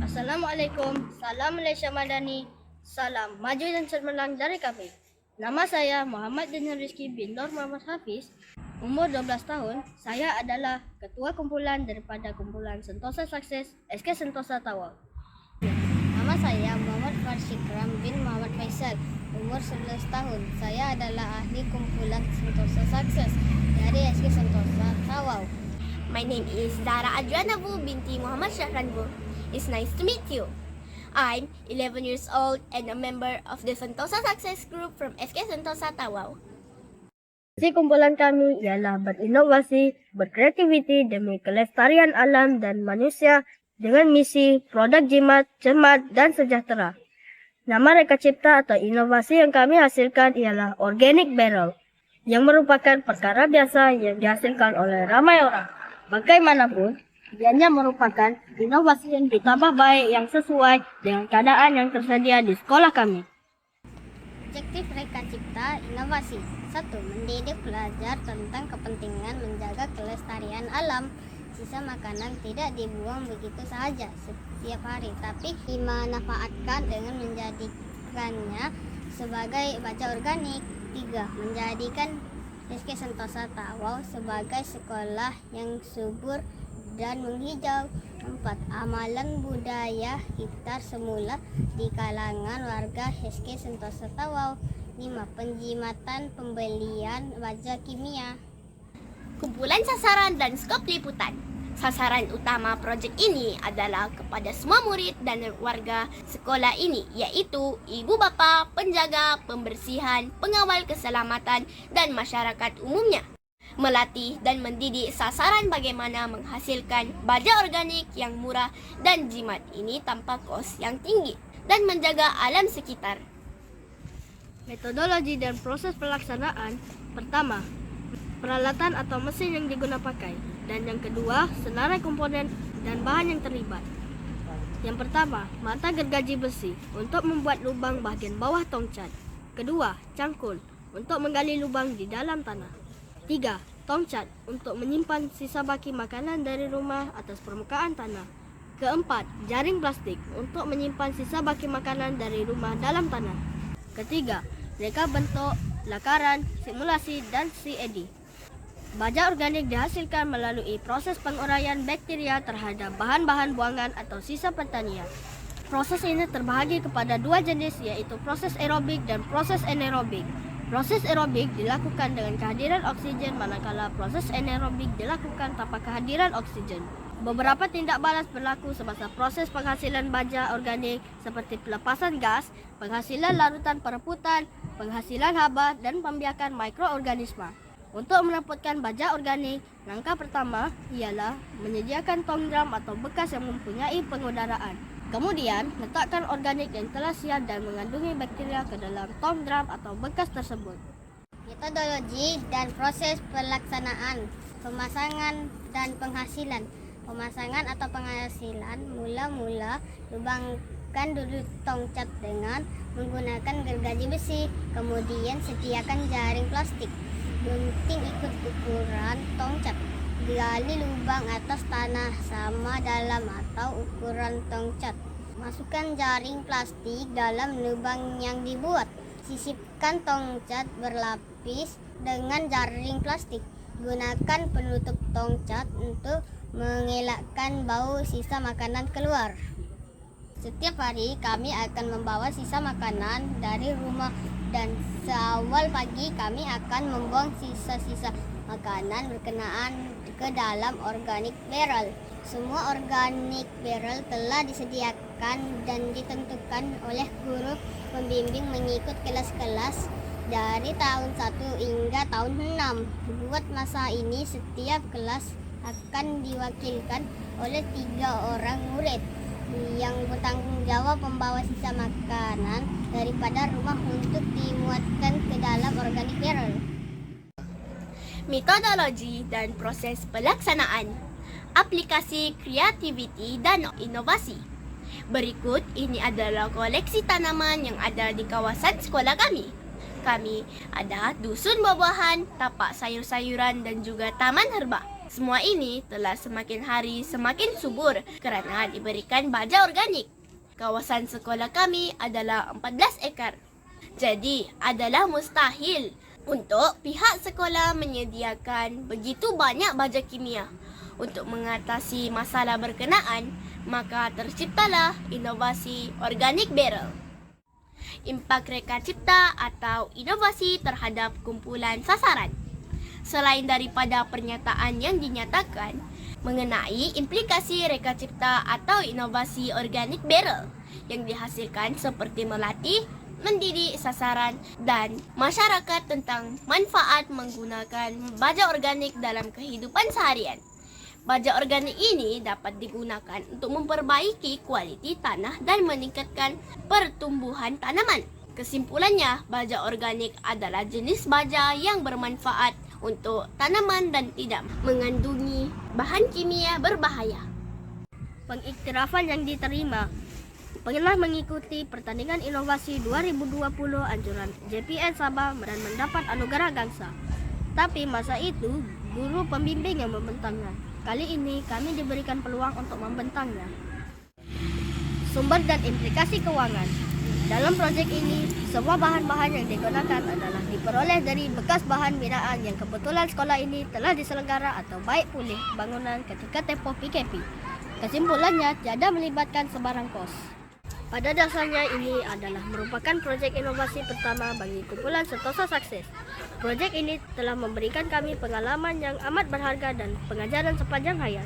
Assalamualaikum, salam Malaysia Madani, salam maju dan cemerlang dari kami. Nama saya Muhammad Daniel Rizky bin Nur Muhammad Hafiz, umur 12 tahun. Saya adalah ketua kumpulan daripada kumpulan Sentosa Sukses SK Sentosa Tawau. Nama saya Muhammad Farshikram bin Muhammad Faisal, umur 11 tahun. Saya adalah ahli kumpulan Sentosa Sukses dari SK Sentosa Tawau. My name is Zara Adriana Bu binti Muhammad Syahran Bu. It's nice to meet you. I'm 11 years old and a member of the Sentosa Success Group from SK Sentosa Tawau. Visi kumpulan kami ialah berinovasi, berkreativiti demi kelestarian alam dan manusia dengan misi produk jimat, cermat dan sejahtera. Nama reka cipta atau inovasi yang kami hasilkan ialah Organic Barrel, yang merupakan perkara biasa yang dihasilkan oleh ramai orang. Bagaimanapun, ianya merupakan inovasi yang ditambah baik yang sesuai dengan keadaan yang tersedia di sekolah kami. Objektif Reka Cipta Inovasi 1. Mendidik pelajar tentang kepentingan menjaga kelestarian alam. Sisa makanan tidak dibuang begitu saja setiap hari, tapi dimanfaatkan dengan menjadikannya sebagai baja organik. 3. Menjadikan SK Sentosa Tawau sebagai sekolah yang subur dan menghijau. 4. Amalan budaya hektar semula di kalangan warga SK Sentosa Tawau. 5. Penjimatan pembelian baja kimia. Kumpulan sasaran dan skop liputan. Sasaran utama proyek ini adalah kepada semua murid dan warga sekolah ini, yaitu ibu bapa, penjaga, pembersihan, pengawal keselamatan, dan masyarakat umumnya. Melatih dan mendidik sasaran bagaimana menghasilkan baja organik yang murah dan jimat ini tanpa kos yang tinggi, dan menjaga alam sekitar. Metodologi dan proses pelaksanaan. Pertama, peralatan atau mesin yang digunakan pakai. Dan yang kedua, senarai komponen dan bahan yang terlibat. Yang pertama, mata gergaji besi untuk membuat lubang bahagian bawah tongcat. Kedua, cangkul untuk menggali lubang di dalam tanah. 3. Tongcat untuk menyimpan sisa baki makanan dari rumah atas permukaan tanah. Keempat, jaring plastik untuk menyimpan sisa baki makanan dari rumah dalam tanah. Ketiga, reka bentuk, lakaran, simulasi, dan CAD. Baja organik dihasilkan melalui proses penguraian bakteria terhadap bahan-bahan buangan atau sisa pertanian. Proses ini terbahagi kepada dua jenis, yaitu proses aerobik dan proses anaerobik. Proses aerobik dilakukan dengan kehadiran oksigen, manakala proses anaerobik dilakukan tanpa kehadiran oksigen. Beberapa tindak balas berlaku semasa proses penghasilan baja organik seperti pelepasan gas, penghasilan larutan perebutan, penghasilan haba, dan pembiakan mikroorganisma. Untuk menempatkan baja organik, langkah pertama ialah menyediakan tong drum atau bekas yang mempunyai pengudaraan. Kemudian, letakkan organik yang telah siap dan mengandungi bakteria ke dalam tong drum atau bekas tersebut. Metodologi dan proses pelaksanaan. Pemasangan dan penghasilan. Pemasangan atau penghasilan, mula-mula lubangkan dulu tongcat dengan menggunakan gergaji besi. Kemudian sediakan jaring plastik. Gunting ikut ukuran tongcat. Gali lubang atas tanah sama dalam atau ukuran tongcat. Masukkan jaring plastik dalam lubang yang dibuat. Sisipkan tongcat berlapis dengan jaring plastik. Gunakan penutup tongcat untuk mengelakkan bau sisa makanan keluar. Setiap hari kami akan membawa sisa makanan dari rumah dan seawal pagi kami akan membuang sisa-sisa makanan berkenaan ke dalam organic barrel. Semua organic barrel telah disediakan dan ditentukan oleh guru pembimbing mengikut kelas-kelas dari tahun 1 hingga tahun 6. Buat masa ini setiap kelas akan diwakilkan oleh 3 orang murid yang bertanggung jawab membawa sisa makanan daripada rumah untuk dimuatkan ke dalam organic barrel. Metodologi dan proses pelaksanaan. Aplikasi kreativiti dan inovasi. Berikut ini adalah koleksi tanaman yang ada di kawasan sekolah kami. Kami ada dusun buah-buahan, tapak sayur-sayuran dan juga taman herba. Semua ini telah semakin hari semakin subur kerana diberikan baja organik. Kawasan sekolah kami adalah 14 ekar. Jadi, adalah mustahil untuk pihak sekolah menyediakan begitu banyak baja kimia. Untuk mengatasi masalah berkenaan, maka terciptalah inovasi organic barrel. Impak Reka Cipta atau inovasi terhadap kumpulan sasaran. Selain daripada pernyataan yang dinyatakan mengenai implikasi Reka Cipta atau inovasi organic barrel yang dihasilkan seperti melatih, mendidik sasaran dan masyarakat tentang manfaat menggunakan baja organik dalam kehidupan seharian. Baja organik ini dapat digunakan untuk memperbaiki kualiti tanah dan meningkatkan pertumbuhan tanaman. Kesimpulannya, baja organik adalah jenis baja yang bermanfaat untuk tanaman dan tidak mengandungi bahan kimia berbahaya. Pengiktirafan yang diterima pernah mengikuti pertandingan inovasi 2020 anjuran JPN Sabah dan mendapat anugerah Gangsa. Tapi masa itu, guru pembimbing yang membentangnya. Kali ini kami diberikan peluang untuk membentangnya. Sumber dan implikasi keuangan. Dalam proyek ini, semua bahan-bahan yang digunakan adalah diperoleh dari bekas bahan binaan yang kebetulan sekolah ini telah diselenggara atau baik pulih bangunan ketika tempoh PKP. Kesimpulannya, tiada melibatkan sebarang kos. Pada dasarnya ini adalah merupakan proyek inovasi pertama bagi kumpulan Sentosa Sukses. Proyek ini telah memberikan kami pengalaman yang amat berharga dan pengajaran sepanjang hayat.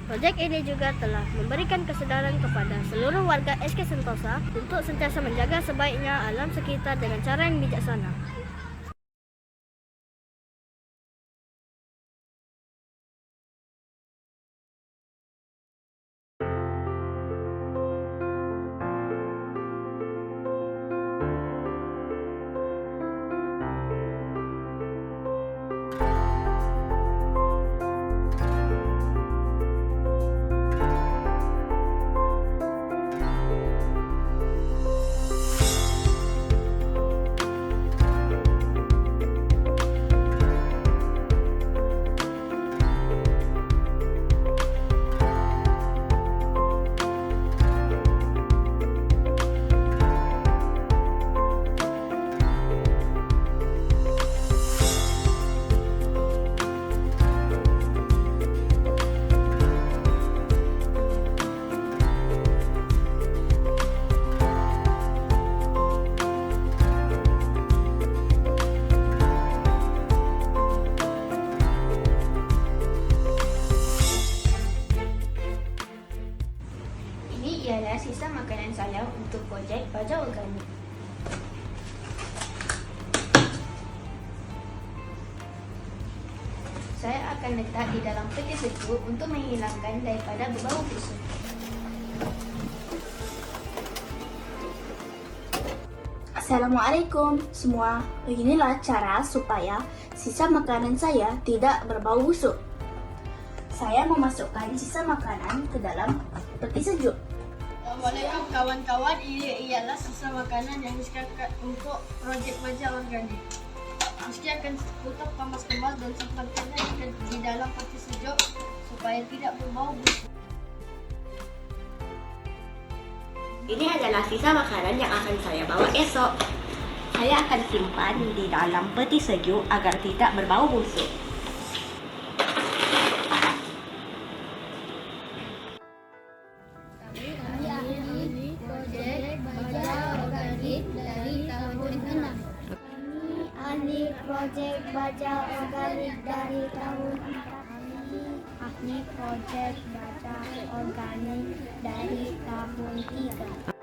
Proyek ini juga telah memberikan kesedaran kepada seluruh warga SK Sentosa untuk sentiasa menjaga sebaiknya alam sekitar dengan cara yang bijaksana. Ialah sisa makanan saya untuk projek baja organik. Saya akan letak di dalam peti sejuk untuk menghilangkan daripada berbau busuk. Assalamualaikum semua. Beginilah cara supaya sisa makanan saya tidak berbau busuk. Saya memasukkan sisa makanan ke dalam peti sejuk. Assalamualaikum kawan-kawan, ini ialah sisa makanan yang disediakan untuk projek baja organik. Meski akan tutup kemas-kemas dan simpankannya di dalam peti sejuk supaya tidak berbau busuk. Ini adalah sisa makanan yang akan saya bawa esok. Saya akan simpan di dalam peti sejuk agar tidak berbau busuk. Projek baja organik dari tahun 3.